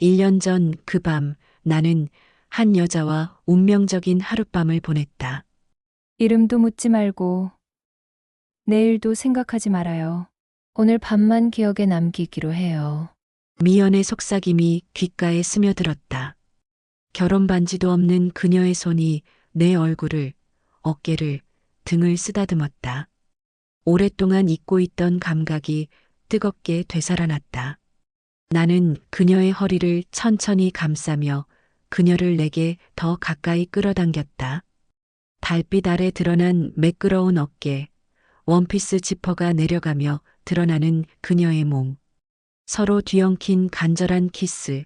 1년 전 그 밤 나는 한 여자와 운명적인 하룻밤을 보냈다. 이름도 묻지 말고 내일도 생각하지 말아요. 오늘 밤만 기억에 남기기로 해요. 미연의 속삭임이 귓가에 스며들었다. 결혼 반지도 없는 그녀의 손이 내 얼굴을, 어깨를, 등을 쓰다듬었다. 오랫동안 잊고 있던 감각이 뜨겁게 되살아났다. 나는 그녀의 허리를 천천히 감싸며 그녀를 내게 더 가까이 끌어당겼다. 달빛 아래 드러난 매끄러운 어깨, 원피스 지퍼가 내려가며 드러나는 그녀의 몸. 서로 뒤엉킨 간절한 키스,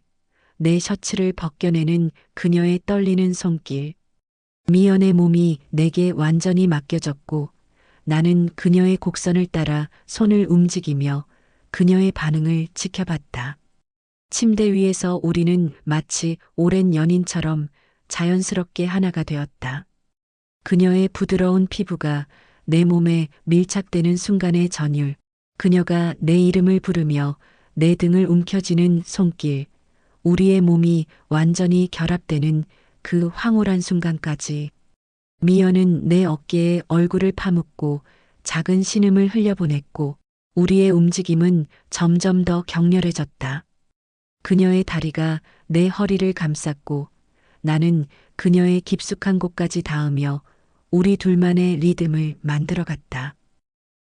내 셔츠를 벗겨내는 그녀의 떨리는 손길. 미연의 몸이 내게 완전히 맡겨졌고 나는 그녀의 곡선을 따라 손을 움직이며 그녀의 반응을 지켜봤다. 침대 위에서 우리는 마치 오랜 연인처럼 자연스럽게 하나가 되었다. 그녀의 부드러운 피부가 내 몸에 밀착되는 순간의 전율, 그녀가 내 이름을 부르며 내 등을 움켜쥐는 손길, 우리의 몸이 완전히 결합되는 그 황홀한 순간까지. 미연은 내 어깨에 얼굴을 파묻고 작은 신음을 흘려보냈고 우리의 움직임은 점점 더 격렬해졌다. 그녀의 다리가 내 허리를 감쌌고 나는 그녀의 깊숙한 곳까지 닿으며 우리 둘만의 리듬을 만들어갔다.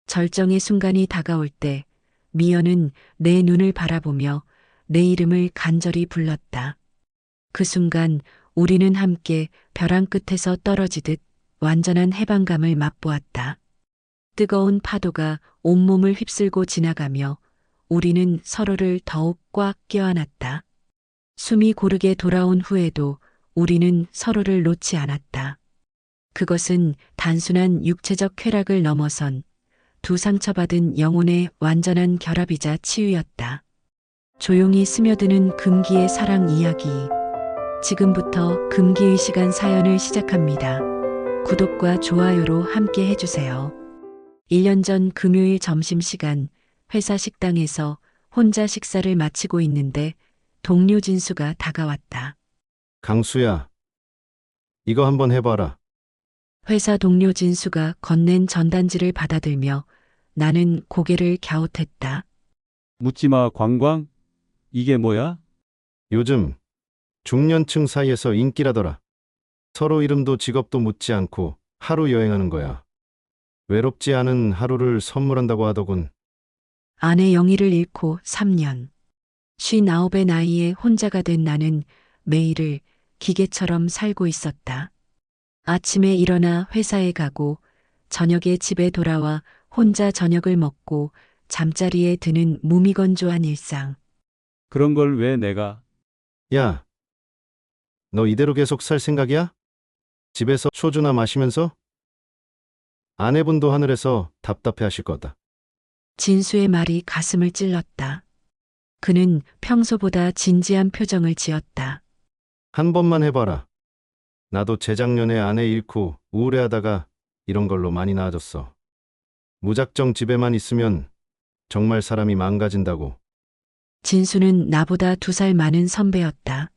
절정의 순간이 다가올 때 미연은 내 눈을 바라보며 내 이름을 간절히 불렀다. 그 순간 우리는 함께 벼랑 끝에서 떨어지듯 완전한 해방감을 맛보았다. 뜨거운 파도가 온몸을 휩쓸고 지나가며 우리는 서로를 더욱 꽉 껴안았다. 숨이 고르게 돌아온 후에도 우리는 서로를 놓지 않았다. 그것은 단순한 육체적 쾌락을 넘어선 두 상처받은 영혼의 완전한 결합이자 치유였다. 조용히 스며드는 금기의 사랑 이야기. 지금부터 금기의 시간 사연을 시작합니다. 구독과 좋아요로 함께 해주세요. 1년 전 금요일 점심시간 회사 식당에서 혼자 식사를 마치고 있는데 동료 진수가 다가왔다. 강수야, 이거 한번 해봐라. 회사 동료 진수가 건넨 전단지를 받아들며 나는 고개를 갸웃했다. 묻지마 관광? 이게 뭐야? 요즘 중년층 사이에서 인기라더라. 서로 이름도 직업도 묻지 않고 하루 여행하는 거야. 외롭지 않은 하루를 선물한다고 하더군. 아내 영희를 잃고 3년. 59의 나이에 혼자가 된 나는 매일을 기계처럼 살고 있었다. 아침에 일어나 회사에 가고 저녁에 집에 돌아와 혼자 저녁을 먹고 잠자리에 드는 무미건조한 일상. 그런 걸 왜 내가? 야, 너 이대로 계속 살 생각이야? 집에서 소주나 마시면서? 아내분도 하늘에서 답답해 하실 거다. 진수의 말이 가슴을 찔렀다. 그는 평소보다 진지한 표정을 지었다. 한 번만 해봐라. 나도 재작년에 아내 잃고 우울해하다가 이런 걸로 많이 나아졌어. 무작정 집에만 있으면 정말 사람이 망가진다고. 진수는 나보다 2살 많은 선배였다.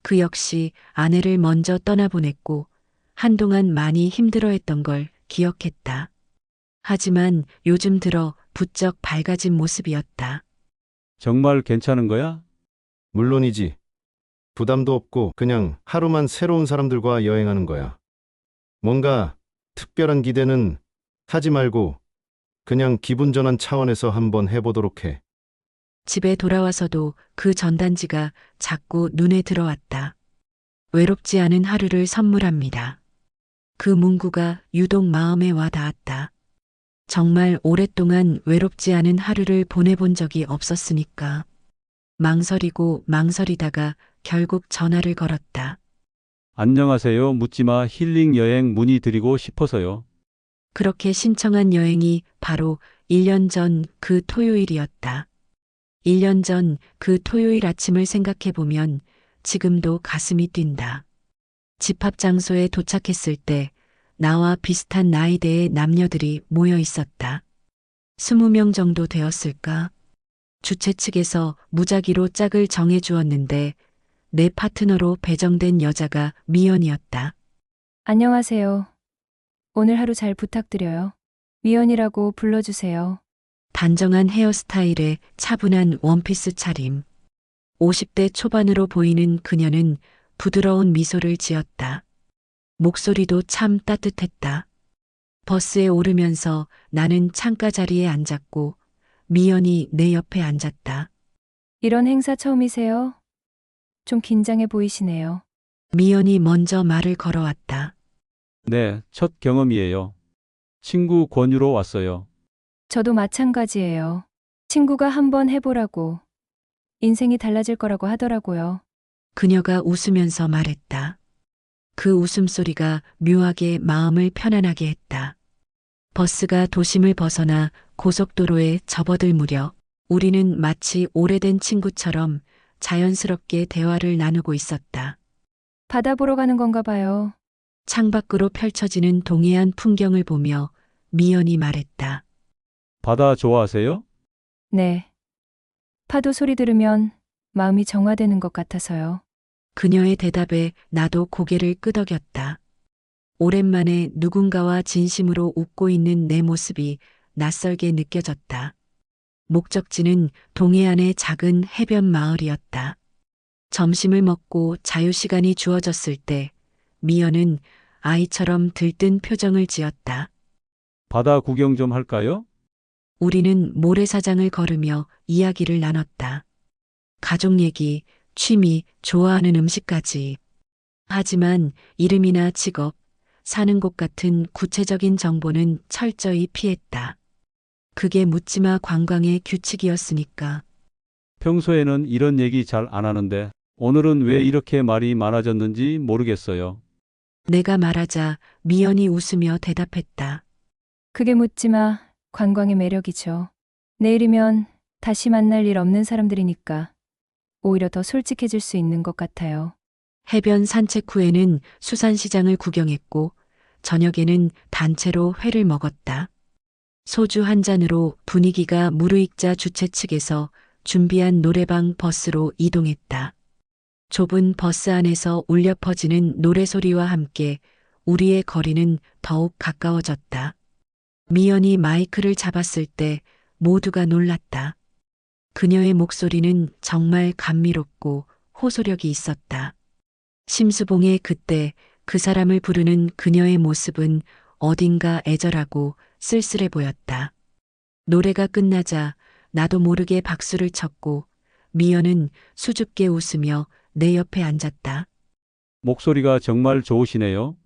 그 역시 아내를 먼저 떠나보냈고 한동안 많이 힘들어했던 걸 기억했다. 하지만 요즘 들어 부쩍 밝아진 모습이었다. 정말 괜찮은 거야? 물론이지. 부담도 없고 그냥 하루만 새로운 사람들과 여행하는 거야. 뭔가 특별한 기대는 하지 말고 그냥 기분 전환 차원에서 한번 해보도록 해. 집에 돌아와서도 그 전단지가 자꾸 눈에 들어왔다. 외롭지 않은 하루를 선물합니다. 그 문구가 유독 마음에 와 닿았다. 정말 오랫동안 외롭지 않은 하루를 보내본 적이 없었으니까. 망설이고 망설이다가 결국 전화를 걸었다. 안녕하세요. 묻지마 힐링 여행 문의드리고 싶어서요. 그렇게 신청한 여행이 바로 1년 전 그 토요일이었다. 1년 전 그 토요일 아침을 생각해보면 지금도 가슴이 뛴다. 집합 장소에 도착했을 때 나와 비슷한 나이대의 남녀들이 모여 있었다. 20명 정도 되었을까? 주최 측에서 무작위로 짝을 정해 주었는데 내 파트너로 배정된 여자가 미연이었다. 안녕하세요. 오늘 하루 잘 부탁드려요. 미연이라고 불러주세요. 단정한 헤어스타일에 차분한 원피스 차림. 50대 초반으로 보이는 그녀는 부드러운 미소를 지었다. 목소리도 참 따뜻했다. 버스에 오르면서 나는 창가 자리에 앉았고 미연이 내 옆에 앉았다. 이런 행사 처음이세요? 좀 긴장해 보이시네요. 미연이 먼저 말을 걸어왔다. 네, 첫 경험이에요. 친구 권유로 왔어요. 저도 마찬가지예요. 친구가 한번 해보라고. 인생이 달라질 거라고 하더라고요. 그녀가 웃으면서 말했다. 그 웃음소리가 묘하게 마음을 편안하게 했다. 버스가 도심을 벗어나 고속도로에 접어들 무렵 우리는 마치 오래된 친구처럼 자연스럽게 대화를 나누고 있었다. 바다 보러 가는 건가 봐요. 창밖으로 펼쳐지는 동해안 풍경을 보며 미연이 말했다. 바다 좋아하세요? 네. 파도 소리 들으면 마음이 정화되는 것 같아서요. 그녀의 대답에 나도 고개를 끄덕였다. 오랜만에 누군가와 진심으로 웃고 있는 내 모습이 낯설게 느껴졌다. 목적지는 동해안의 작은 해변 마을이었다. 점심을 먹고 자유시간이 주어졌을 때 미연은 아이처럼 들뜬 표정을 지었다. 바다 구경 좀 할까요? 우리는 모래사장을 걸으며 이야기를 나눴다. 가족 얘기, 취미, 좋아하는 음식까지. 하지만 이름이나 직업, 사는 곳 같은 구체적인 정보는 철저히 피했다. 그게 묻지마 관광의 규칙이었으니까. 평소에는 이런 얘기 잘 안 하는데 오늘은 왜 이렇게 말이 많아졌는지 모르겠어요. 내가 말하자 미연이 웃으며 대답했다. 그게 묻지마 관광의 매력이죠. 내일이면 다시 만날 일 없는 사람들이니까 오히려 더 솔직해질 수 있는 것 같아요. 해변 산책 후에는 수산시장을 구경했고 저녁에는 단체로 회를 먹었다. 소주 한 잔으로 분위기가 무르익자 주최 측에서 준비한 노래방 버스로 이동했다. 좁은 버스 안에서 울려 퍼지는 노래소리와 함께 우리의 거리는 더욱 가까워졌다. 미연이 마이크를 잡았을 때 모두가 놀랐다. 그녀의 목소리는 정말 감미롭고 호소력이 있었다. 심수봉의 그때 그 사람을 부르는 그녀의 모습은 어딘가 애절하고 쓸쓸해 보였다. 노래가 끝나자 나도 모르게 박수를 쳤고 미연은 수줍게 웃으며 내 옆에 앉았다. 목소리가 정말 좋으시네요.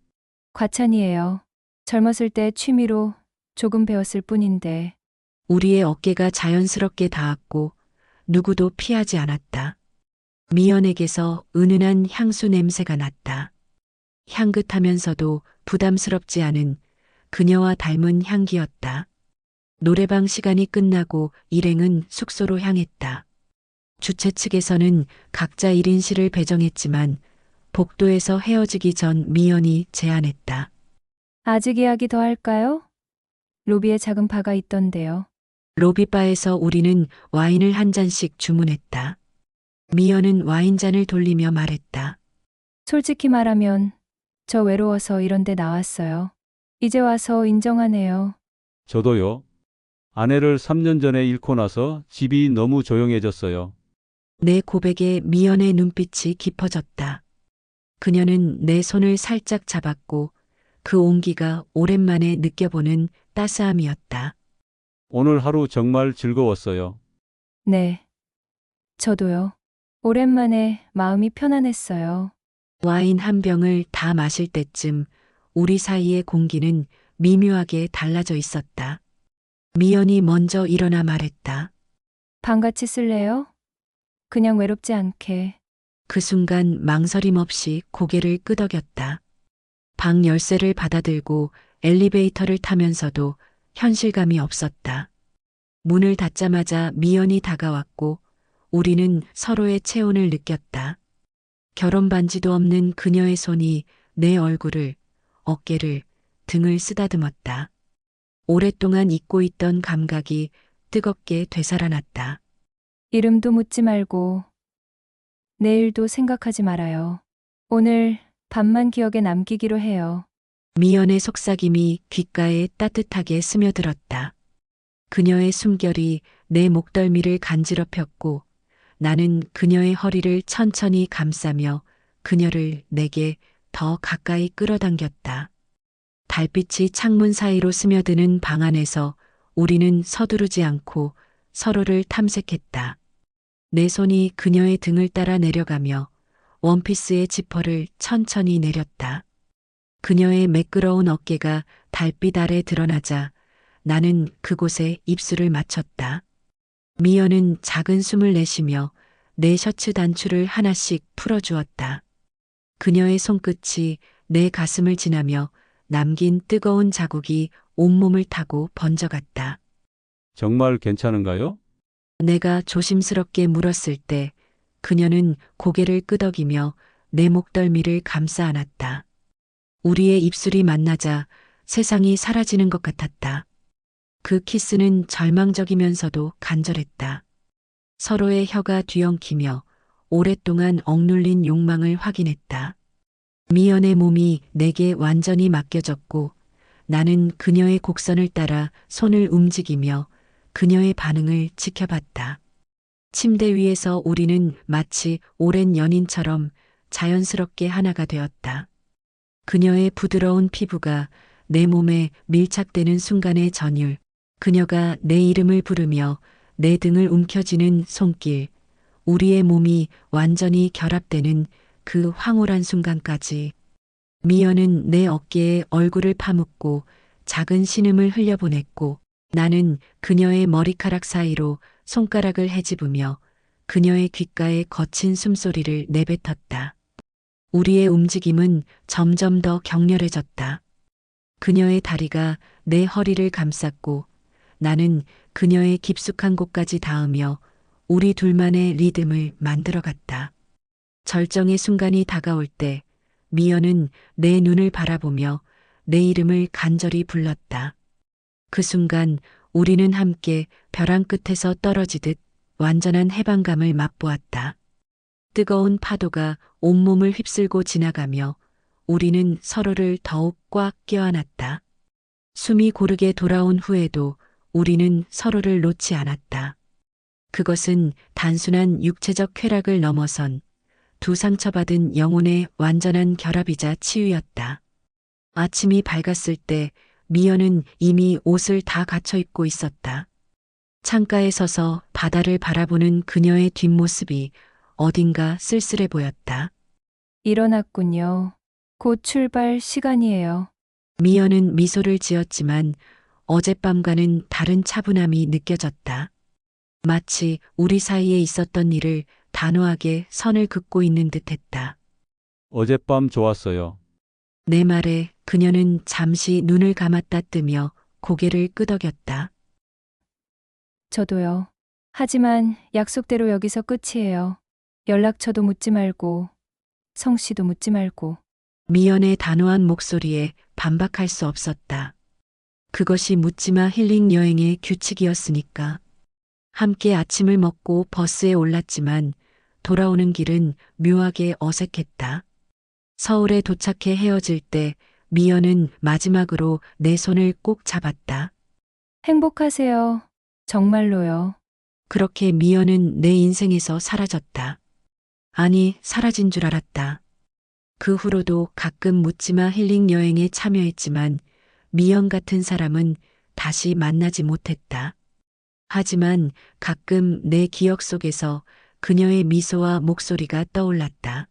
과찬이에요. 젊었을 때 취미로 조금 배웠을 뿐인데 우리의 어깨가 자연스럽게 닿았고 누구도 피하지 않았다. 미연에게서 은은한 향수 냄새가 났다. 향긋하면서도 부담스럽지 않은 그녀와 닮은 향기였다. 노래방 시간이 끝나고 일행은 숙소로 향했다. 주최 측에서는 각자 1인실을 배정했지만 복도에서 헤어지기 전 미연이 제안했다. 아직 이야기 더 할까요? 로비에 작은 바가 있던데요. 로비바에서 우리는 와인을 한 잔씩 주문했다. 미연은 와인잔을 돌리며 말했다. 솔직히 말하면 저 외로워서 이런 데 나왔어요. 이제 와서 인정하네요. 저도요. 아내를 3년 전에 잃고 나서 집이 너무 조용해졌어요. 내 고백에 미연의 눈빛이 깊어졌다. 그녀는 내 손을 살짝 잡았고 그 온기가 오랜만에 느껴보는 따스함이었다. 오늘 하루 정말 즐거웠어요. 네. 저도요. 오랜만에 마음이 편안했어요. 와인 한 병을 다 마실 때쯤 우리 사이의 공기는 미묘하게 달라져 있었다. 미연이 먼저 일어나 말했다. 방 같이 쓸래요? 그냥 외롭지 않게. 그 순간 망설임 없이 고개를 끄덕였다. 방 열쇠를 받아들고 엘리베이터를 타면서도 현실감이 없었다. 문을 닫자마자 미연이 다가왔고 우리는 서로의 체온을 느꼈다. 결혼 반지도 없는 그녀의 손이 내 얼굴을, 어깨를, 등을 쓰다듬었다. 오랫동안 잊고 있던 감각이 뜨겁게 되살아났다. 이름도 묻지 말고 내일도 생각하지 말아요. 오늘 밤만 기억에 남기기로 해요. 미연의 속삭임이 귓가에 따뜻하게 스며들었다. 그녀의 숨결이 내 목덜미를 간지럽혔고 나는 그녀의 허리를 천천히 감싸며 그녀를 내게 더 가까이 끌어당겼다. 달빛이 창문 사이로 스며드는 방 안에서 우리는 서두르지 않고 서로를 탐색했다. 내 손이 그녀의 등을 따라 내려가며 원피스의 지퍼를 천천히 내렸다. 그녀의 매끄러운 어깨가 달빛 아래 드러나자 나는 그곳에 입술을 맞췄다. 미연은 작은 숨을 내쉬며 내 셔츠 단추를 하나씩 풀어주었다. 그녀의 손끝이 내 가슴을 지나며 남긴 뜨거운 자국이 온몸을 타고 번져갔다. 정말 괜찮은가요? 내가 조심스럽게 물었을 때 그녀는 고개를 끄덕이며 내 목덜미를 감싸 안았다. 우리의 입술이 만나자 세상이 사라지는 것 같았다. 그 키스는 절망적이면서도 간절했다. 서로의 혀가 뒤엉키며 오랫동안 억눌린 욕망을 확인했다. 미연의 몸이 내게 완전히 맡겨졌고 나는 그녀의 곡선을 따라 손을 움직이며 그녀의 반응을 지켜봤다. 침대 위에서 우리는 마치 오랜 연인처럼 자연스럽게 하나가 되었다. 그녀의 부드러운 피부가 내 몸에 밀착되는 순간의 전율, 그녀가 내 이름을 부르며 내 등을 움켜쥐는 손길, 우리의 몸이 완전히 결합되는 그 황홀한 순간까지. 미연은 내 어깨에 얼굴을 파묻고 작은 신음을 흘려보냈고 나는 그녀의 머리카락 사이로 손가락을 헤집으며 그녀의 귓가에 거친 숨소리를 내뱉었다. 우리의 움직임은 점점 더 격렬해졌다. 그녀의 다리가 내 허리를 감쌌고 나는 그녀의 깊숙한 곳까지 닿으며 우리 둘만의 리듬을 만들어갔다. 절정의 순간이 다가올 때 미연은 내 눈을 바라보며 내 이름을 간절히 불렀다. 그 순간 우리는 함께 벼랑 끝에서 떨어지듯 완전한 해방감을 맛보았다. 뜨거운 파도가 온몸을 휩쓸고 지나가며 우리는 서로를 더욱 꽉 껴안았다. 숨이 고르게 돌아온 후에도 우리는 서로를 놓지 않았다. 그것은 단순한 육체적 쾌락을 넘어선 두 상처받은 영혼의 완전한 결합이자 치유였다. 아침이 밝았을 때 미연은 이미 옷을 다 갖춰 입고 있었다. 창가에 서서 바다를 바라보는 그녀의 뒷모습이 어딘가 쓸쓸해 보였다. 일어났군요. 곧 출발 시간이에요. 미연은 미소를 지었지만 어젯밤과는 다른 차분함이 느껴졌다. 마치 우리 사이에 있었던 일을 단호하게 선을 긋고 있는 듯했다. 어젯밤 좋았어요. 내 말에 그녀는 잠시 눈을 감았다 뜨며 고개를 끄덕였다. 저도요. 하지만 약속대로 여기서 끝이에요. 연락처도 묻지 말고 성씨도 묻지 말고. 미연의 단호한 목소리에 반박할 수 없었다. 그것이 묻지마 힐링 여행의 규칙이었으니까. 함께 아침을 먹고 버스에 올랐지만 돌아오는 길은 묘하게 어색했다. 서울에 도착해 헤어질 때 미연은 마지막으로 내 손을 꼭 잡았다. 행복하세요. 정말로요. 그렇게 미연은 내 인생에서 사라졌다. 아니, 사라진 줄 알았다. 그 후로도 가끔 묻지마 힐링 여행에 참여했지만 미연 같은 사람은 다시 만나지 못했다. 하지만 가끔 내 기억 속에서 그녀의 미소와 목소리가 떠올랐다.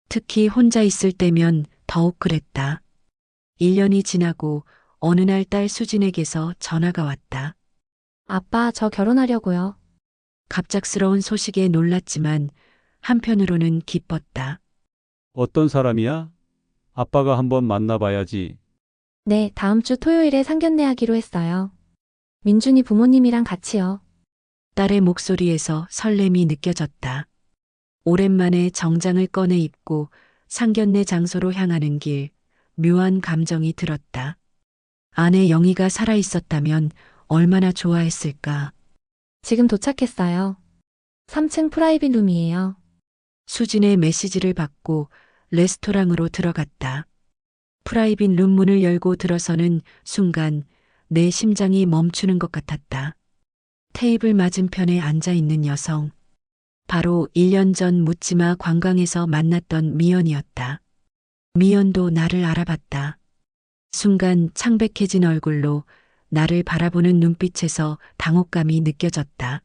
특히 혼자 있을 때면 더욱 그랬다. 1년이 지나고 어느 날 딸 수진에게서 전화가 왔다. 아빠, 저 결혼하려고요. 갑작스러운 소식에 놀랐지만 한편으로는 기뻤다. 어떤 사람이야? 아빠가 한번 만나봐야지. 네, 다음 주 토요일에 상견례 하기로 했어요. 민준이 부모님이랑 같이요. 딸의 목소리에서 설렘이 느껴졌다. 오랜만에 정장을 꺼내 입고 상견례 장소로 향하는 길, 묘한 감정이 들었다. 아내 영희가 살아있었다면 얼마나 좋아했을까. 지금 도착했어요. 3층 프라이빗 룸이에요. 수진의 메시지를 받고 레스토랑으로 들어갔다. 프라이빗 룸 문을 열고 들어서는 순간 내 심장이 멈추는 것 같았다. 테이블 맞은편에 앉아 있는 여성. 바로 1년 전 묻지마 관광에서 만났던 미연이었다. 미연도 나를 알아봤다. 순간 창백해진 얼굴로 나를 바라보는 눈빛에서 당혹감이 느껴졌다.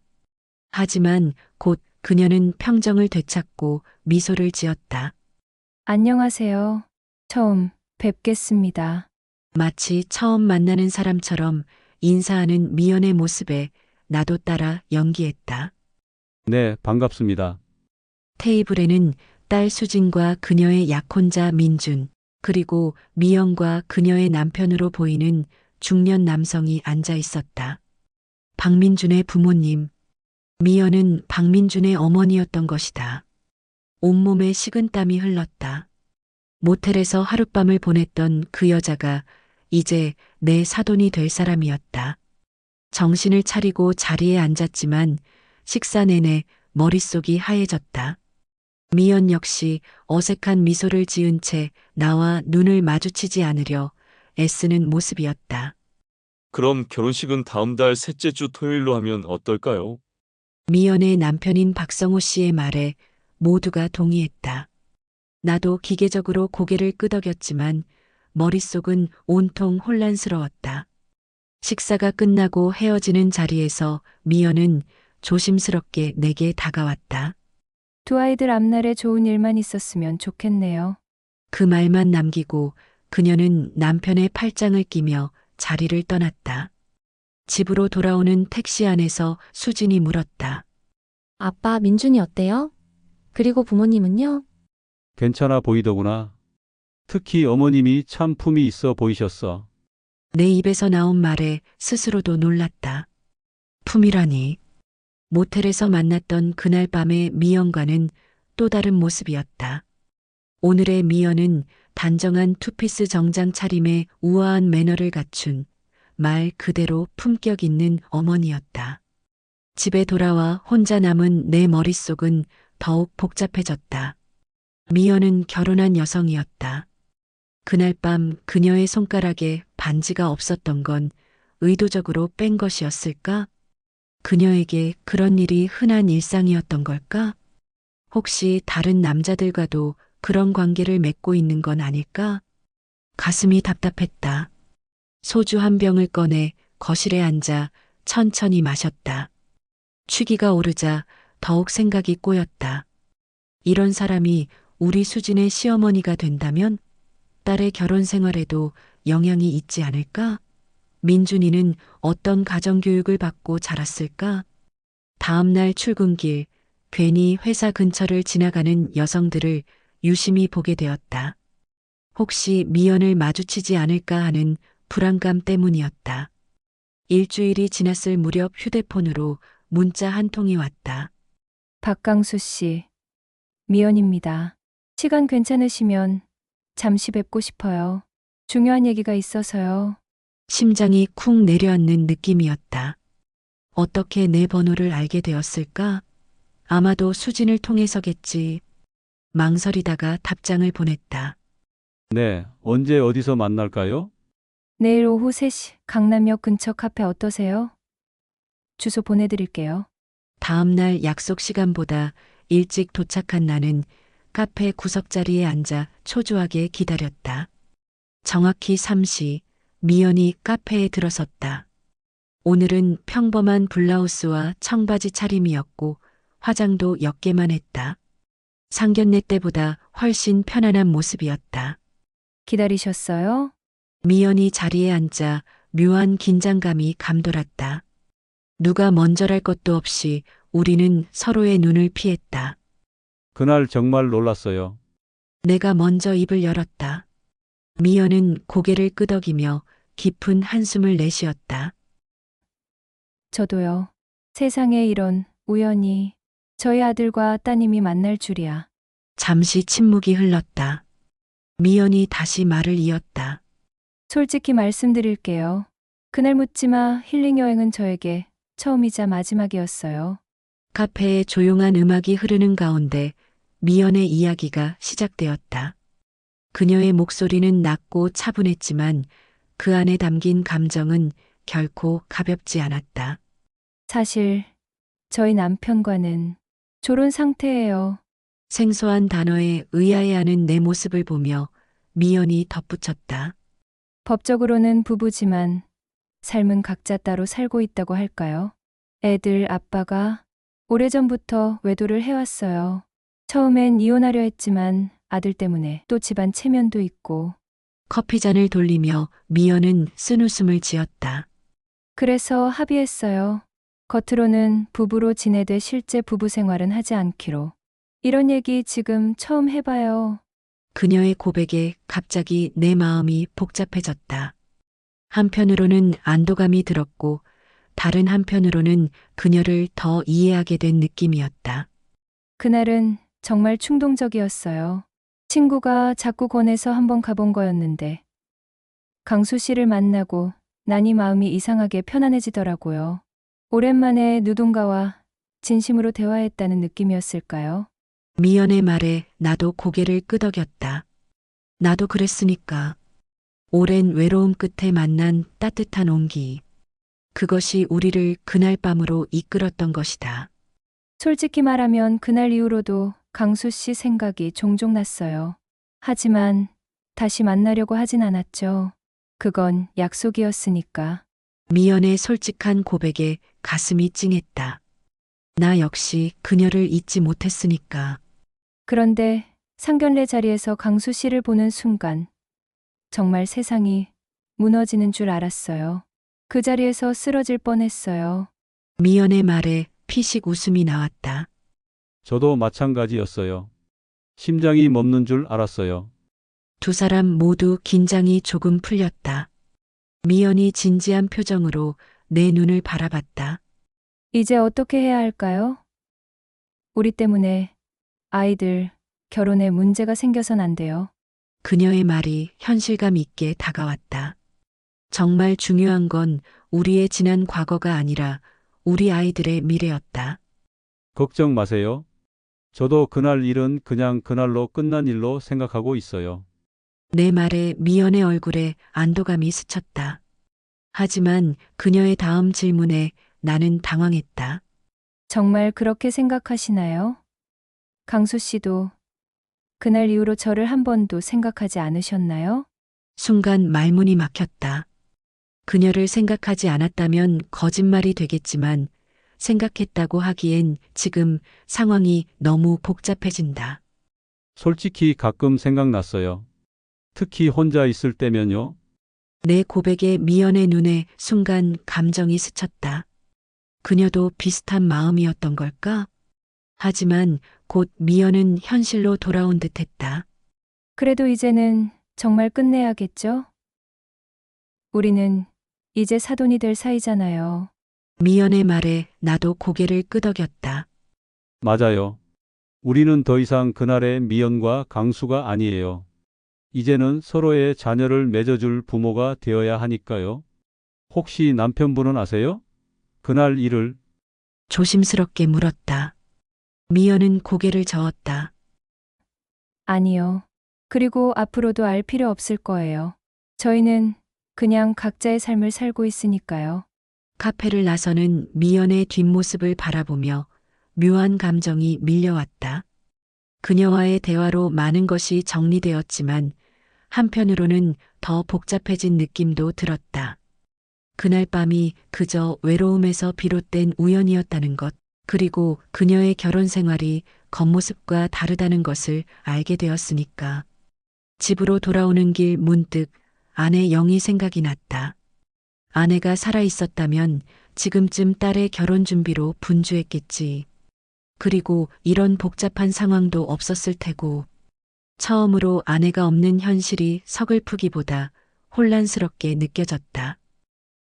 하지만 곧 그녀는 평정을 되찾고 미소를 지었다. 안녕하세요. 처음 뵙겠습니다. 마치 처음 만나는 사람처럼 인사하는 미연의 모습에 나도 따라 연기했다. 네, 반갑습니다. 테이블에는 딸 수진과 그녀의 약혼자 민준, 그리고 미연과 그녀의 남편으로 보이는 중년 남성이 앉아 있었다. 박민준의 부모님, 미연은 박민준의 어머니였던 것이다. 온몸에 식은땀이 흘렀다. 모텔에서 하룻밤을 보냈던 그 여자가 이제 내 사돈이 될 사람이었다. 정신을 차리고 자리에 앉았지만 식사 내내 머릿속이 하얘졌다. 미연 역시 어색한 미소를 지은 채 나와 눈을 마주치지 않으려 애쓰는 모습이었다. 그럼 결혼식은 다음 달 셋째 주 토요일로 하면 어떨까요? 미연의 남편인 박성호 씨의 말에 모두가 동의했다. 나도 기계적으로 고개를 끄덕였지만 머릿속은 온통 혼란스러웠다. 식사가 끝나고 헤어지는 자리에서 미연은 조심스럽게 내게 다가왔다. 두 아이들 앞날에 좋은 일만 있었으면 좋겠네요. 그 말만 남기고 그녀는 남편의 팔짱을 끼며 자리를 떠났다. 집으로 돌아오는 택시 안에서 수진이 물었다. 아빠, 민준이 어때요? 그리고 부모님은요? 괜찮아 보이더구나. 특히 어머님이 참 품이 있어 보이셨어. 내 입에서 나온 말에 스스로도 놀랐다. 품이라니. 모텔에서 만났던 그날 밤의 미연과는 또 다른 모습이었다. 오늘의 미연은 단정한 투피스 정장 차림에 우아한 매너를 갖춘 말 그대로 품격 있는 어머니였다. 집에 돌아와 혼자 남은 내 머릿속은 더욱 복잡해졌다. 미연은 결혼한 여성이었다. 그날 밤 그녀의 손가락에 반지가 없었던 건 의도적으로 뺀 것이었을까? 그녀에게 그런 일이 흔한 일상이었던 걸까? 혹시 다른 남자들과도 그런 관계를 맺고 있는 건 아닐까? 가슴이 답답했다. 소주 한 병을 꺼내 거실에 앉아 천천히 마셨다. 취기가 오르자 더욱 생각이 꼬였다. 이런 사람이 우리 수진의 시어머니가 된다면 딸의 결혼 생활에도 영향이 있지 않을까? 민준이는 어떤 가정교육을 받고 자랐을까? 다음날 출근길, 괜히 회사 근처를 지나가는 여성들을 유심히 보게 되었다. 혹시 미연을 마주치지 않을까 하는 불안감 때문이었다. 일주일이 지났을 무렵 휴대폰으로 문자 한 통이 왔다. 박강수 씨, 미연입니다. 시간 괜찮으시면 잠시 뵙고 싶어요. 중요한 얘기가 있어서요. 심장이 쿵 내려앉는 느낌이었다. 어떻게 내 번호를 알게 되었을까? 아마도 수진을 통해서겠지. 망설이다가 답장을 보냈다. 네, 언제 어디서 만날까요? 내일 오후 3시 강남역 근처 카페 어떠세요? 주소 보내드릴게요. 다음날 약속 시간보다 일찍 도착한 나는 카페 구석자리에 앉아 초조하게 기다렸다. 정확히 3시, 미연이 카페에 들어섰다. 오늘은 평범한 블라우스와 청바지 차림이었고 화장도 옅게만 했다. 상견례 때보다 훨씬 편안한 모습이었다. 기다리셨어요? 미연이 자리에 앉자 묘한 긴장감이 감돌았다. 누가 먼저랄 것도 없이 우리는 서로의 눈을 피했다. 그날 정말 놀랐어요. 내가 먼저 입을 열었다. 미연은 고개를 끄덕이며 깊은 한숨을 내쉬었다. 저도요. 세상에 이런 우연히 저희 아들과 따님이 만날 줄이야. 잠시 침묵이 흘렀다. 미연이 다시 말을 이었다. 솔직히 말씀드릴게요. 그날 묻지마 힐링 여행은 저에게 처음이자 마지막이었어요. 카페에 조용한 음악이 흐르는 가운데 미연의 이야기가 시작되었다. 그녀의 목소리는 낮고 차분했지만 그 안에 담긴 감정은 결코 가볍지 않았다. 사실 저희 남편과는 졸혼 상태예요. 생소한 단어에 의아해하는 내 모습을 보며 미연이 덧붙였다. 법적으로는 부부지만 삶은 각자 따로 살고 있다고 할까요? 애들 아빠가 오래전부터 외도를 해왔어요. 처음엔 이혼하려 했지만 아들 때문에 또 집안 체면도 있고 커피잔을 돌리며 미연은 쓴웃음을 지었다. 그래서 합의했어요. 겉으로는 부부로 지내되 실제 부부 생활은 하지 않기로. 이런 얘기 지금 처음 해봐요. 그녀의 고백에 갑자기 내 마음이 복잡해졌다. 한편으로는 안도감이 들었고 다른 한편으로는 그녀를 더 이해하게 된 느낌이었다. 그날은 정말 충동적이었어요. 친구가 자꾸 권해서 한번 가본 거였는데 강수 씨를 만나고 나니 마음이 이상하게 편안해지더라고요. 오랜만에 누군가와 진심으로 대화했다는 느낌이었을까요? 미연의 말에 나도 고개를 끄덕였다. 나도 그랬으니까. 오랜 외로움 끝에 만난 따뜻한 온기. 그것이 우리를 그날 밤으로 이끌었던 것이다. 솔직히 말하면 그날 이후로도 강수 씨 생각이 종종 났어요. 하지만 다시 만나려고 하진 않았죠. 그건 약속이었으니까. 미연의 솔직한 고백에 가슴이 찡했다. 나 역시 그녀를 잊지 못했으니까. 그런데 상견례 자리에서 강수 씨를 보는 순간 정말 세상이 무너지는 줄 알았어요. 그 자리에서 쓰러질 뻔했어요. 미연의 말에 피식 웃음이 나왔다. 저도 마찬가지였어요. 심장이 멎는 줄 알았어요. 두 사람 모두 긴장이 조금 풀렸다. 미연이 진지한 표정으로 내 눈을 바라봤다. 이제 어떻게 해야 할까요? 우리 때문에 아이들, 결혼에 문제가 생겨선 안 돼요. 그녀의 말이 현실감 있게 다가왔다. 정말 중요한 건 우리의 지난 과거가 아니라 우리 아이들의 미래였다. 걱정 마세요. 저도 그날 일은 그냥 그날로 끝난 일로 생각하고 있어요. 내 말에 미연의 얼굴에 안도감이 스쳤다. 하지만 그녀의 다음 질문에 나는 당황했다. 정말 그렇게 생각하시나요? 강수 씨도 그날 이후로 저를 한 번도 생각하지 않으셨나요? 순간 말문이 막혔다. 그녀를 생각하지 않았다면 거짓말이 되겠지만 생각했다고 하기엔 지금 상황이 너무 복잡해진다. 솔직히 가끔 생각났어요. 특히 혼자 있을 때면요. 내 고백에 미연의 눈에 순간 감정이 스쳤다. 그녀도 비슷한 마음이었던 걸까? 하지만 곧 미연은 현실로 돌아온 듯했다. 그래도 이제는 정말 끝내야겠죠? 우리는 이제 사돈이 될 사이잖아요. 미연의 말에 나도 고개를 끄덕였다. 맞아요. 우리는 더 이상 그날의 미연과 강수가 아니에요. 이제는 서로의 자녀를 맺어줄 부모가 되어야 하니까요. 혹시 남편분은 아세요? 그날 일을. 조심스럽게 물었다. 미연은 고개를 저었다. 아니요. 그리고 앞으로도 알 필요 없을 거예요. 저희는 그냥 각자의 삶을 살고 있으니까요. 카페를 나서는 미연의 뒷모습을 바라보며 묘한 감정이 밀려왔다. 그녀와의 대화로 많은 것이 정리되었지만 한편으로는 더 복잡해진 느낌도 들었다. 그날 밤이 그저 외로움에서 비롯된 우연이었다는 것, 그리고 그녀의 결혼 생활이 겉모습과 다르다는 것을 알게 되었으니까. 집으로 돌아오는 길 문득 아내 영희 생각이 났다. 아내가 살아 있었다면 지금쯤 딸의 결혼 준비로 분주했겠지. 그리고 이런 복잡한 상황도 없었을 테고. 처음으로 아내가 없는 현실이 서글프기보다 혼란스럽게 느껴졌다.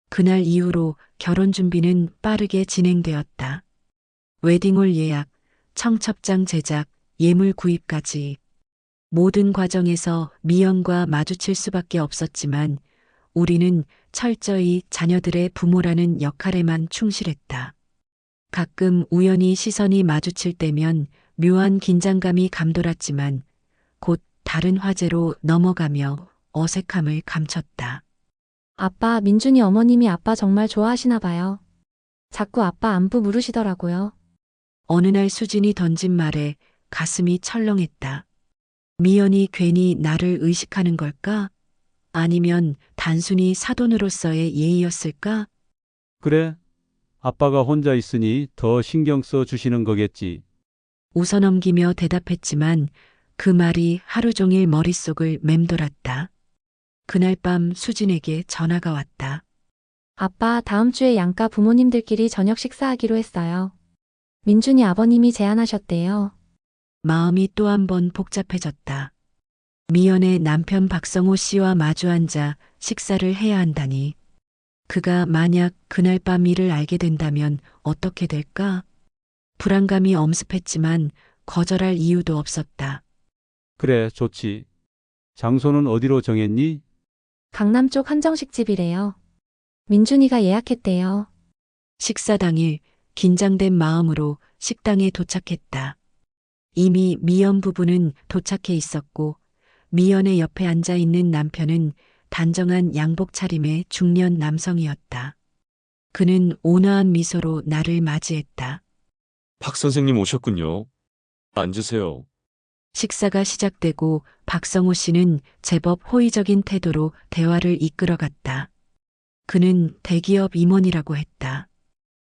그날 이후로 결혼 준비는 빠르게 진행되었다. 웨딩홀 예약, 청첩장 제작, 예물 구입까지. 모든 과정에서 미연과 마주칠 수밖에 없었지만 우리는 철저히 자녀들의 부모라는 역할에만 충실했다. 가끔 우연히 시선이 마주칠 때면 묘한 긴장감이 감돌았지만 곧 다른 화제로 넘어가며 어색함을 감췄다. 아빠, 민준이 어머님이 아빠 정말 좋아하시나 봐요. 자꾸 아빠 안부 물으시더라고요. 어느 날 수진이 던진 말에 가슴이 철렁했다. 미연이 괜히 나를 의식하는 걸까? 아니면 단순히 사돈으로서의 예의였을까? 그래? 아빠가 혼자 있으니 더 신경 써 주시는 거겠지. 웃어넘기며 대답했지만 그 말이 하루 종일 머릿속을 맴돌았다. 그날 밤 수진에게 전화가 왔다. 아빠, 다음 주에 양가 부모님들끼리 저녁 식사하기로 했어요. 민준이 아버님이 제안하셨대요. 마음이 또 한 번 복잡해졌다. 미연의 남편 박성호 씨와 마주 앉아 식사를 해야 한다니. 그가 만약 그날 밤 일을 알게 된다면 어떻게 될까? 불안감이 엄습했지만 거절할 이유도 없었다. 그래, 좋지. 장소는 어디로 정했니? 강남 쪽 한정식 집이래요. 민준이가 예약했대요. 식사 당일 긴장된 마음으로 식당에 도착했다. 이미 미연 부부는 도착해 있었고 미연의 옆에 앉아 있는 남편은 단정한 양복 차림의 중년 남성이었다. 그는 온화한 미소로 나를 맞이했다. 박 선생님 오셨군요. 앉으세요. 식사가 시작되고 박성호 씨는 제법 호의적인 태도로 대화를 이끌어갔다. 그는 대기업 임원이라고 했다.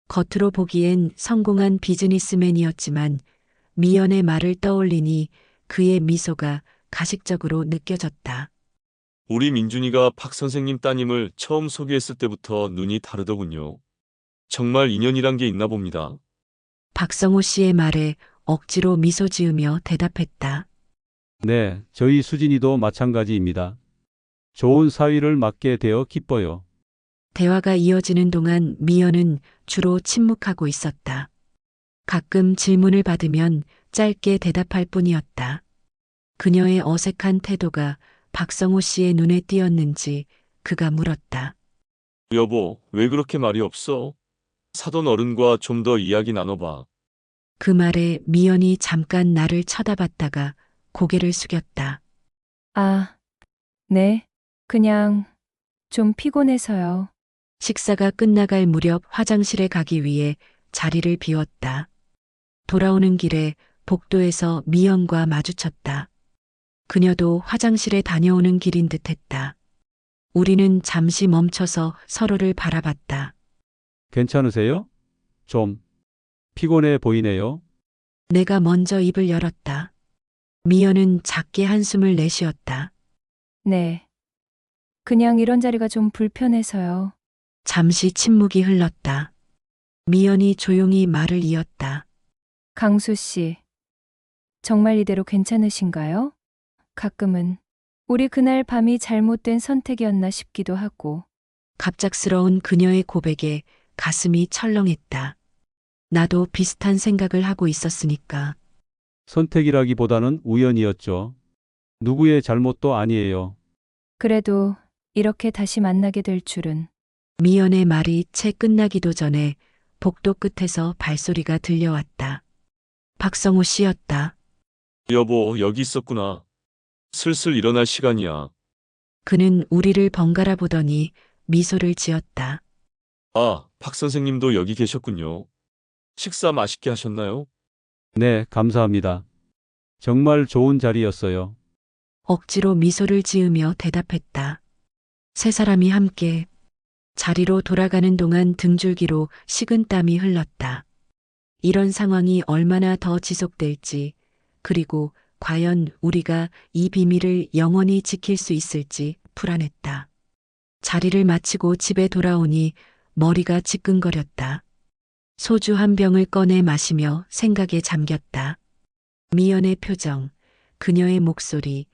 겉으로 보기엔 성공한 비즈니스맨이었지만 미연의 말을 떠올리니 그의 미소가 가식적으로 느껴졌다. 우리 민준이가 박 선생님 따님을 처음 소개했을 때부터 눈이 다르더군요. 정말 인연이란 게 있나 봅니다. 박성호 씨의 말에 억지로 미소 지으며 대답했다. 네, 저희 수진이도 마찬가지입니다. 좋은 사위를 맡게 되어 기뻐요. 대화가 이어지는 동안 미연은 주로 침묵하고 있었다. 가끔 질문을 받으면 짧게 대답할 뿐이었다. 그녀의 어색한 태도가 박성호 씨의 눈에 띄었는지 그가 물었다. 여보, 왜 그렇게 말이 없어? 사돈 어른과 좀 더 이야기 나눠봐. 그 말에 미연이 잠깐 나를 쳐다봤다가 고개를 숙였다. 아, 네. 그냥 좀 피곤해서요. 식사가 끝나갈 무렵 화장실에 가기 위해 자리를 비웠다. 돌아오는 길에 복도에서 미연과 마주쳤다. 그녀도 화장실에 다녀오는 길인 듯 했다. 우리는 잠시 멈춰서 서로를 바라봤다. 괜찮으세요? 좀 피곤해 보이네요. 내가 먼저 입을 열었다. 미연은 작게 한숨을 내쉬었다. 네. 그냥 이런 자리가 좀 불편해서요. 잠시 침묵이 흘렀다. 미연이 조용히 말을 이었다. 강수 씨, 정말 이대로 괜찮으신가요? 가끔은 우리 그날 밤이 잘못된 선택이었나 싶기도 하고. 갑작스러운 그녀의 고백에 가슴이 철렁했다. 나도 비슷한 생각을 하고 있었으니까. 선택이라기보다는 우연이었죠. 누구의 잘못도 아니에요. 그래도 이렇게 다시 만나게 될 줄은. 미연의 말이 채 끝나기도 전에 복도 끝에서 발소리가 들려왔다. 박성호 씨였다. 여보, 여기 있었구나. 슬슬 일어날 시간이야. 그는 우리를 번갈아 보더니 미소를 지었다. 아, 박 선생님도 여기 계셨군요. 식사 맛있게 하셨나요? 네, 감사합니다. 정말 좋은 자리였어요. 억지로 미소를 지으며 대답했다. 세 사람이 함께 자리로 돌아가는 동안 등줄기로 식은땀이 흘렀다. 이런 상황이 얼마나 더 지속될지, 그리고 과연 우리가 이 비밀을 영원히 지킬 수 있을지 불안했다. 자리를 마치고 집에 돌아오니 머리가 지끈거렸다. 소주 한 병을 꺼내 마시며 생각에 잠겼다. 미연의 표정, 그녀의 목소리,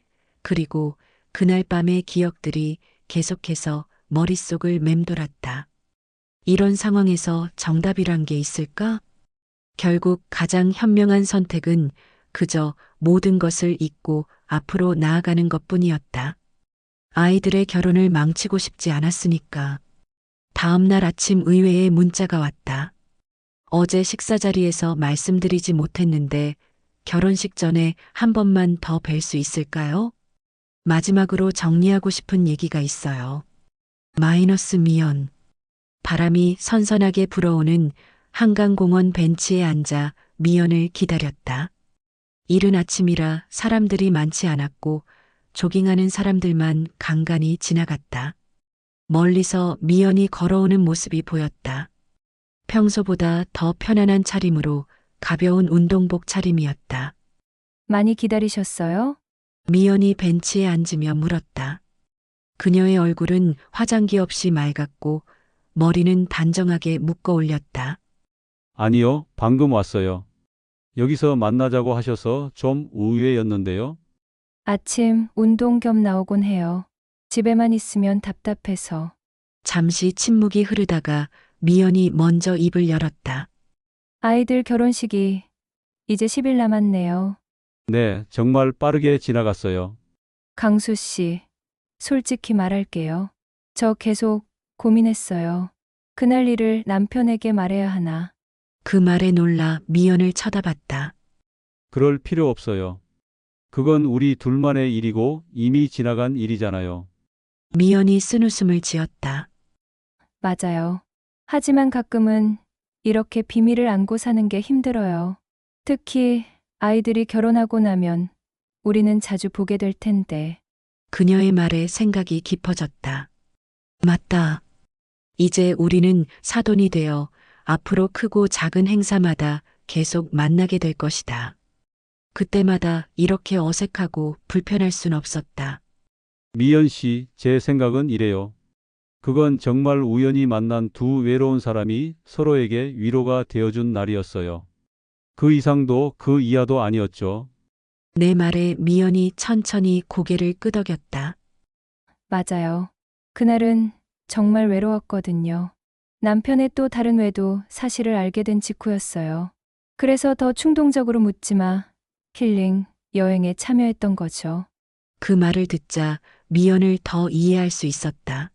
그리고 그날 밤의 기억들이 계속해서 머릿속을 맴돌았다. 이런 상황에서 정답이란 게 있을까? 결국 가장 현명한 선택은 그저 모든 것을 잊고 앞으로 나아가는 것뿐이었다. 아이들의 결혼을 망치고 싶지 않았으니까. 다음 날 아침 의외의 문자가 왔다. 어제 식사 자리에서 말씀드리지 못했는데 결혼식 전에 한 번만 더 뵐 수 있을까요? 마지막으로 정리하고 싶은 얘기가 있어요. 마이너스 미연. 바람이 선선하게 불어오는 한강공원 벤치에 앉아 미연을 기다렸다. 이른 아침이라 사람들이 많지 않았고 조깅하는 사람들만 간간히 지나갔다. 멀리서 미연이 걸어오는 모습이 보였다. 평소보다 더 편안한 차림으로 가벼운 운동복 차림이었다. 많이 기다리셨어요? 미연이 벤치에 앉으며 물었다. 그녀의 얼굴은 화장기 없이 맑았고 머리는 단정하게 묶어 올렸다. 아니요, 방금 왔어요. 여기서 만나자고 하셔서 좀 의외였는데요. 아침 운동 겸 나오곤 해요. 집에만 있으면 답답해서. 잠시 침묵이 흐르다가 미연이 먼저 입을 열었다. 아이들 결혼식이 이제 10일 남았네요. 네, 정말 빠르게 지나갔어요. 강수 씨, 솔직히 말할게요. 저 계속 고민했어요. 그날 일을 남편에게 말해야 하나. 그 말에 놀라 미연을 쳐다봤다. 그럴 필요 없어요. 그건 우리 둘만의 일이고 이미 지나간 일이잖아요. 미연이 쓴웃음을 지었다. 맞아요. 하지만 가끔은 이렇게 비밀을 안고 사는 게 힘들어요. 특히 아이들이 결혼하고 나면 우리는 자주 보게 될 텐데. 그녀의 말에 생각이 깊어졌다. 맞다. 이제 우리는 사돈이 되어 앞으로 크고 작은 행사마다 계속 만나게 될 것이다. 그때마다 이렇게 어색하고 불편할 순 없었다. 미연 씨, 제 생각은 이래요. 그건 정말 우연히 만난 두 외로운 사람이 서로에게 위로가 되어준 날이었어요. 그 이상도 그 이하도 아니었죠. 내 말에 미연이 천천히 고개를 끄덕였다. 맞아요. 그날은 정말 외로웠거든요. 남편의 또 다른 외도 사실을 알게 된 직후였어요. 그래서 더 충동적으로 묻지 마. 힐링, 여행에 참여했던 거죠. 그 말을 듣자 미연을 더 이해할 수 있었다.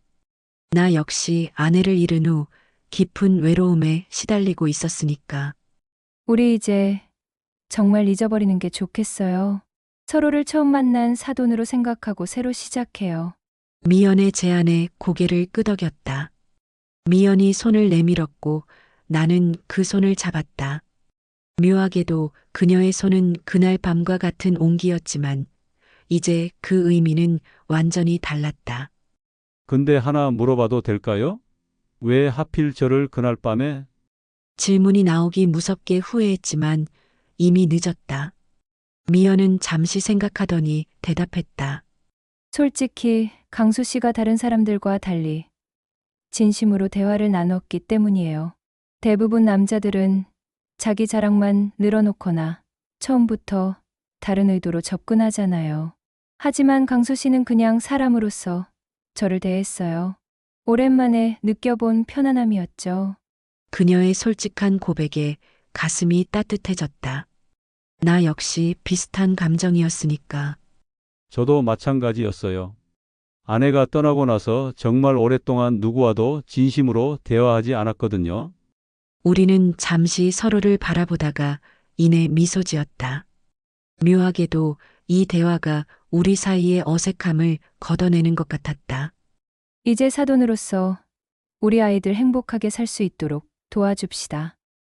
나 역시 아내를 잃은 후 깊은 외로움에 시달리고 있었으니까. 우리 이제 정말 잊어버리는 게 좋겠어요. 서로를 처음 만난 사돈으로 생각하고 새로 시작해요. 미연의 제안에 고개를 끄덕였다. 미연이 손을 내밀었고 나는 그 손을 잡았다. 묘하게도 그녀의 손은 그날 밤과 같은 온기였지만 이제 그 의미는 완전히 달랐다. 근데 하나 물어봐도 될까요? 왜 하필 저를 그날 밤에? 질문이 나오기 무섭게 후회했지만 이미 늦었다. 미연은 잠시 생각하더니 대답했다. 솔직히 강수 씨가 다른 사람들과 달리 진심으로 대화를 나눴기 때문이에요. 대부분 남자들은 자기 자랑만 늘어놓거나 처음부터 다른 의도로 접근하잖아요. 하지만 강수 씨는 그냥 사람으로서 저를 대했어요. 오랜만에 느껴본 편안함이었죠. 그녀의 솔직한 고백에 가슴이 따뜻해졌다. 나 역시 비슷한 감정이었으니까. 저도 마찬가지였어요. 아내가 떠나고 나서 정말 오랫동안 누구와도 진심으로 대화하지 않았거든요. 우리는 잠시 서로를 바라보다가 이내 미소 지었다. 묘하게도 이 대화가 우리 사이의 어색함을 걷어내는 것 같았다. 이제 사돈으로서 우리 아이들 행복하게 살 수 있도록 도와줍시다.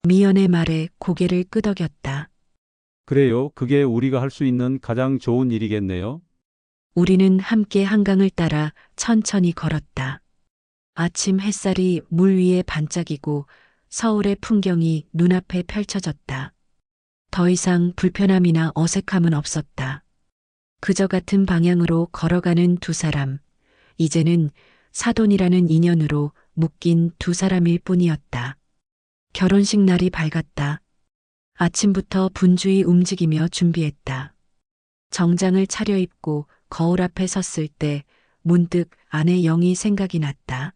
미연의 말에 고개를 끄덕였다. 그래요, 그게 우리가 할 수 있는 가장 좋은 일이겠네요. 우리는 함께 한강을 따라 천천히 걸었다. 아침 햇살이 물 위에 반짝이고 서울의 풍경이 눈앞에 펼쳐졌다. 더 이상 불편함이나 어색함은 없었다. 그저 같은 방향으로 걸어가는 두 사람, 이제는 사돈이라는 인연으로 묶인 두 사람일 뿐이었다. 결혼식 날이 밝았다. 아침부터 분주히 움직이며 준비했다. 정장을 차려입고 거울 앞에 섰을 때 문득 아내 영희 생각이 났다.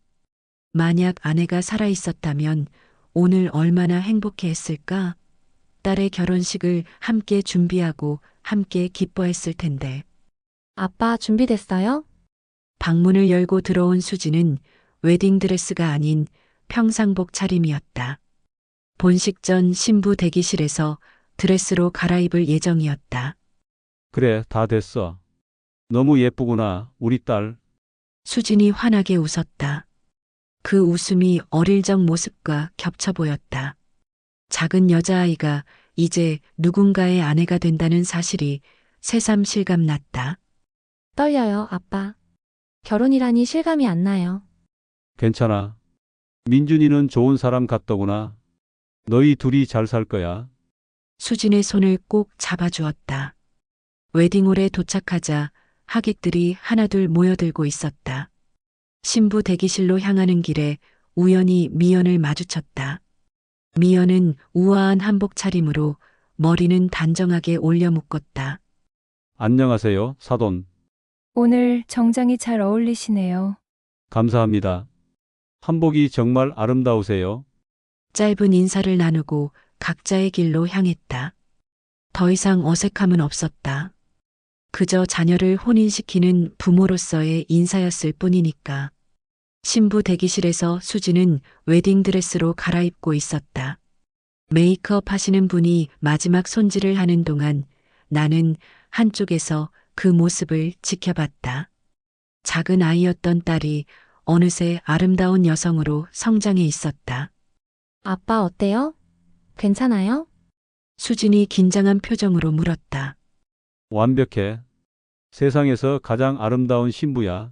만약 아내가 살아있었다면 오늘 얼마나 행복해했을까? 딸의 결혼식을 함께 준비하고 함께 기뻐했을 텐데. 아빠 준비됐어요? 방문을 열고 들어온 수지는 웨딩드레스가 아닌 평상복 차림이었다. 본식 전 신부 대기실에서 드레스로 갈아입을 예정이었다. 그래, 다 됐어. 너무 예쁘구나, 우리 딸. 수진이 환하게 웃었다. 그 웃음이 어릴 적 모습과 겹쳐 보였다. 작은 여자아이가 이제 누군가의 아내가 된다는 사실이 새삼 실감 났다. 떨려요, 아빠. 결혼이라니 실감이 안 나요. 괜찮아. 민준이는 좋은 사람 같더구나. 너희 둘이 잘 살 거야. 수진의 손을 꼭 잡아주었다. 웨딩홀에 도착하자 하객들이 하나둘 모여들고 있었다. 신부 대기실로 향하는 길에 우연히 미연을 마주쳤다. 미연은 우아한 한복 차림으로 머리는 단정하게 올려 묶었다. 안녕하세요, 사돈. 오늘 정장이 잘 어울리시네요. 감사합니다. 한복이 정말 아름다우세요. 짧은 인사를 나누고 각자의 길로 향했다. 더 이상 어색함은 없었다. 그저 자녀를 혼인시키는 부모로서의 인사였을 뿐이니까. 신부 대기실에서 수지는 웨딩드레스로 갈아입고 있었다. 메이크업 하시는 분이 마지막 손질을 하는 동안 나는 한쪽에서 그 모습을 지켜봤다. 작은 아이였던 딸이 어느새 아름다운 여성으로 성장해 있었다. 아빠 어때요? 괜찮아요? 수진이 긴장한 표정으로 물었다. 완벽해. 세상에서 가장 아름다운 신부야.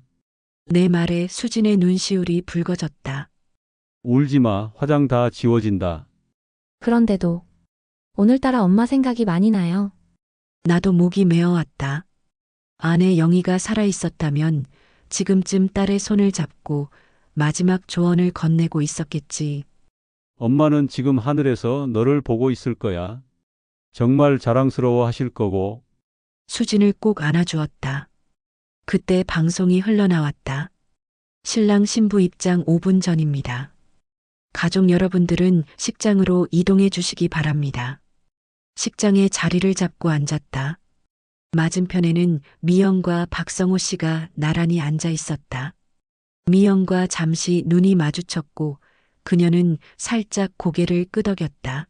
내 말에 수진의 눈시울이 붉어졌다. 울지 마, 화장 다 지워진다. 그런데도 오늘따라 엄마 생각이 많이 나요. 나도 목이 메어왔다. 아내 영희가 살아있었다면 지금쯤 딸의 손을 잡고 마지막 조언을 건네고 있었겠지. 엄마는 지금 하늘에서 너를 보고 있을 거야. 정말 자랑스러워 하실 거고. 수진을 꼭 안아주었다. 그때 방송이 흘러나왔다. 신랑 신부 입장 5분 전입니다. 가족 여러분들은 식장으로 이동해 주시기 바랍니다. 식장에 자리를 잡고 앉았다. 맞은편에는 미영과 박성호 씨가 나란히 앉아 있었다. 미영과 잠시 눈이 마주쳤고 그녀는 살짝 고개를 끄덕였다.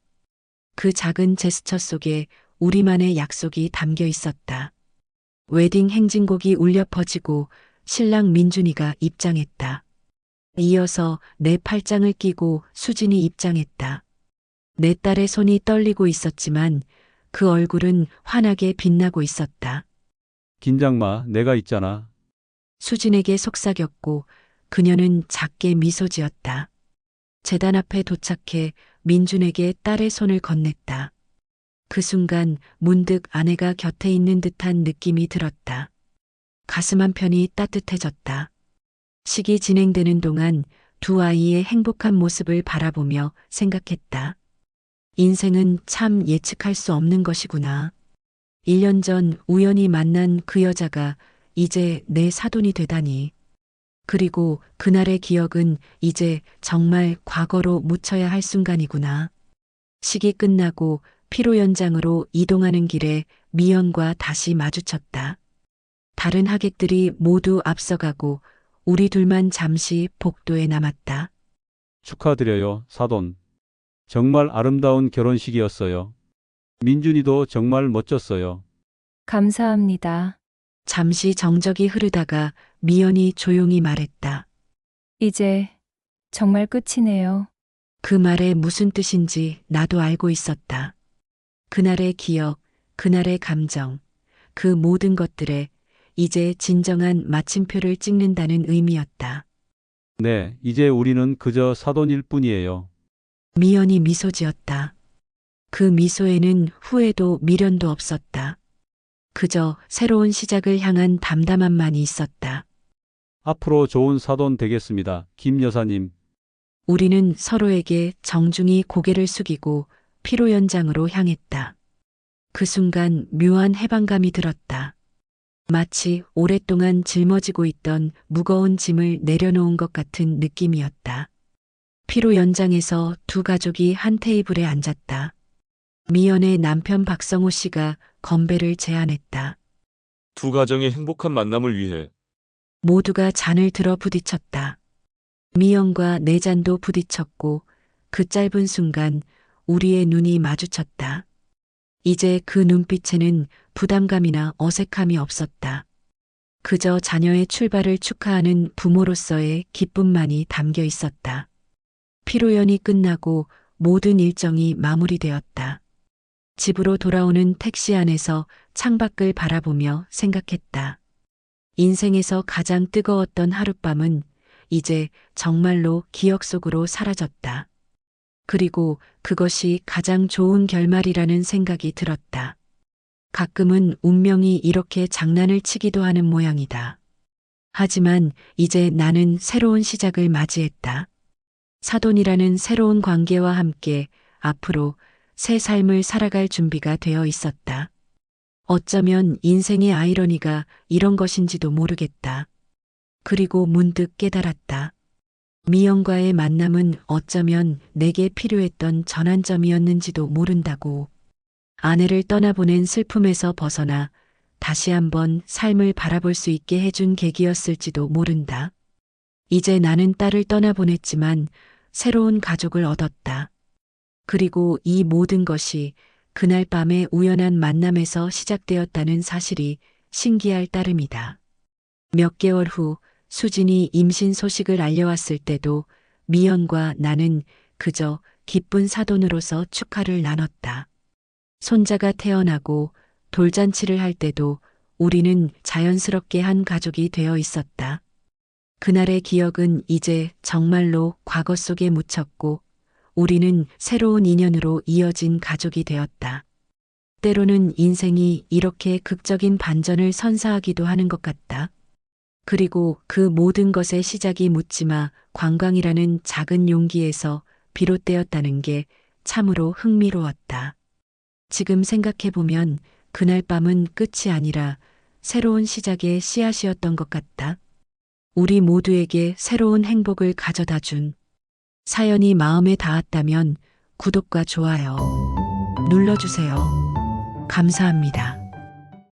그 작은 제스처 속에 우리만의 약속이 담겨 있었다. 웨딩 행진곡이 울려 퍼지고 신랑 민준이가 입장했다. 이어서 내 팔짱을 끼고 수진이 입장했다. 내 딸의 손이 떨리고 있었지만 그 얼굴은 환하게 빛나고 있었다. 긴장 마, 내가 있잖아. 수진에게 속삭였고 그녀는 작게 미소 지었다. 제단 앞에 도착해 민준에게 딸의 손을 건넸다. 그 순간 문득 아내가 곁에 있는 듯한 느낌이 들었다. 가슴 한편이 따뜻해졌다. 식이 진행되는 동안 두 아이의 행복한 모습을 바라보며 생각했다. 인생은 참 예측할 수 없는 것이구나. 1년 전 우연히 만난 그 여자가 이제 내 사돈이 되다니. 그리고 그날의 기억은 이제 정말 과거로 묻혀야 할 순간이구나. 식이 끝나고 피로 연장으로 이동하는 길에 미연과 다시 마주쳤다. 다른 하객들이 모두 앞서가고 우리 둘만 잠시 복도에 남았다. 축하드려요, 사돈. 정말 아름다운 결혼식이었어요. 민준이도 정말 멋졌어요. 감사합니다. 잠시 정적이 흐르다가 미연이 조용히 말했다. 이제 정말 끝이네요. 그 말에 무슨 뜻인지 나도 알고 있었다. 그날의 기억, 그날의 감정, 그 모든 것들에 이제 진정한 마침표를 찍는다는 의미였다. 네, 이제 우리는 그저 사돈일 뿐이에요. 미연이 미소 지었다. 그 미소에는 후회도 미련도 없었다. 그저 새로운 시작을 향한 담담함만이 있었다. 앞으로 좋은 사돈 되겠습니다, 김 여사님. 우리는 서로에게 정중히 고개를 숙이고 피로 연장으로 향했다. 그 순간 묘한 해방감이 들었다. 마치 오랫동안 짊어지고 있던 무거운 짐을 내려놓은 것 같은 느낌이었다. 피로 연장에서 두 가족이 한 테이블에 앉았다. 미연의 남편 박성호 씨가 건배를 제안했다. 두 가정의 행복한 만남을 위해 모두가 잔을 들어 부딪혔다. 미연과 내 잔도 부딪혔고 그 짧은 순간 우리의 눈이 마주쳤다. 이제 그 눈빛에는 부담감이나 어색함이 없었다. 그저 자녀의 출발을 축하하는 부모로서의 기쁨만이 담겨 있었다. 피로연이 끝나고 모든 일정이 마무리되었다. 집으로 돌아오는 택시 안에서 창밖을 바라보며 생각했다. 인생에서 가장 뜨거웠던 하룻밤은 이제 정말로 기억 속으로 사라졌다. 그리고 그것이 가장 좋은 결말이라는 생각이 들었다. 가끔은 운명이 이렇게 장난을 치기도 하는 모양이다. 하지만 이제 나는 새로운 시작을 맞이했다. 사돈이라는 새로운 관계와 함께 앞으로 새 삶을 살아갈 준비가 되어 있었다. 어쩌면 인생의 아이러니가 이런 것인지도 모르겠다. 그리고 문득 깨달았다. 미영과의 만남은 어쩌면 내게 필요했던 전환점이었는지도 모른다고. 아내를 떠나보낸 슬픔에서 벗어나 다시 한번 삶을 바라볼 수 있게 해준 계기였을지도 모른다. 이제 나는 딸을 떠나보냈지만 새로운 가족을 얻었다. 그리고 이 모든 것이 그날 밤의 우연한 만남에서 시작되었다는 사실이 신기할 따름이다. 몇 개월 후 수진이 임신 소식을 알려왔을 때도 미연과 나는 그저 기쁜 사돈으로서 축하를 나눴다. 손자가 태어나고 돌잔치를 할 때도 우리는 자연스럽게 한 가족이 되어 있었다. 그날의 기억은 이제 정말로 과거 속에 묻혔고 우리는 새로운 인연으로 이어진 가족이 되었다. 때로는 인생이 이렇게 극적인 반전을 선사하기도 하는 것 같다. 그리고 그 모든 것의 시작이 묻지마 관광이라는 작은 용기에서 비롯되었다는 게 참으로 흥미로웠다. 지금 생각해보면 그날 밤은 끝이 아니라 새로운 시작의 씨앗이었던 것 같다. 우리 모두에게 새로운 행복을 가져다 준 사연이 마음에 닿았다면 구독과 좋아요 눌러주세요. 감사합니다.